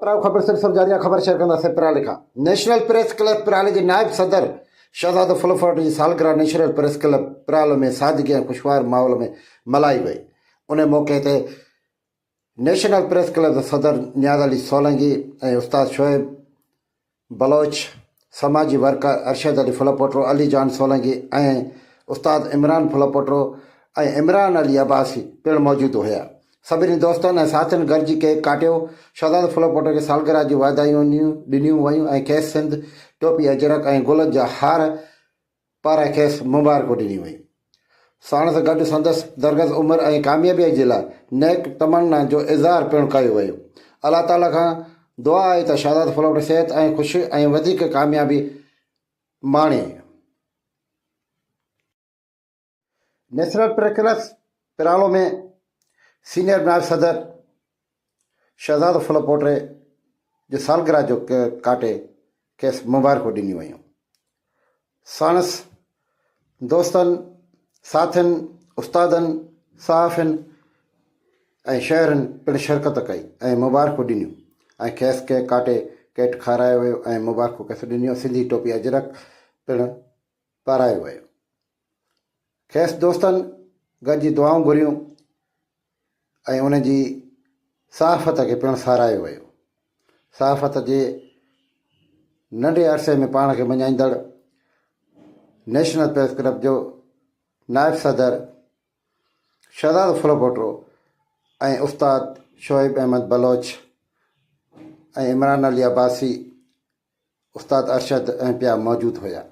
प्राव खबर सिलसिला जारी खबर शेयर कंदा से पिरा लिखा नेशनल प्रेस क्लब पिराले जे नायब सदर शहजाद फुलफोट जी सालगिरह नेशनल प्रेस क्लब पिराल में सादगी ऐं खुशवार माहौल में मल्हाई वई। उन मौक़े ते नेशनल प्रेस क्लब जा सदर नियाज़ अली सोलंकी ऐं उस्ताद शोएब बलोच, समाजी वर्कर अरशद अली फुलपोटो, अली जान सोलंकी ऐं उस्ताद इमरान फुलपोटो ऐं इमरान अली अब्बासी पिणु मौजूदु हुया। सभिनी दोस्तनि ऐं साथियुनि गॾिजी केक काटियो। शहजाद फुलपोटो खे सालगिरह जी वाधायूं ॾिनियूं वयूं ऐं खेसि सिंध टोपी अजरक ऐं गुलनि जा हार पारां खेसि मुबारकूं ॾिनियूं वयूं। साण सां गॾु संदसि दरगज़ उमिरि ऐं कामयाबीअ जे लाइ नेक तमन्ना जो इज़हार पिणु कयो वियो। अलाह ताला खां दुआ आहे त शहजाद फुलपोटो सिहत ऐं ख़ुशी ऐं वधीक कामयाबी माणे। नेशनल प्रेस क्लब पिरालो में सीनियर नायब सदर शहजाद फुलपोटे जे सालगिरह जो काटे खेसि मुबारकूं ॾिनियूं वयूं। साणसि दोस्तनि, साथियुनि, उस्तादनि, सहाफ़ियुनि ऐं शहरनि पिणु शिरकत कई ऐं मुबारकूं ॾिनियूं ऐं खेसि केक काटे केक खारायो वियो ऐं मुबारकूं खेसि ॾिनियूं। सिंधी टोपी अजरक पिणु पारायो वियो। खेसि दोस्तनि गॾिजी दुआऊं घुरियूं ऐं उन जी सहाफ़त खे पिणु साराहियो वियो। सहाफ़त जे नंढे अरसे में पाण खे मञाईंदड़ नेशनल प्रेस क्लब जो नायब सदर शहजाद फुलपोटो ऐं उस्ताद शोएब अहमद बलोच ऐं इमरान अली अब्बासी, उस्ताद अरशद ऐं पिया मौजूदु हुया।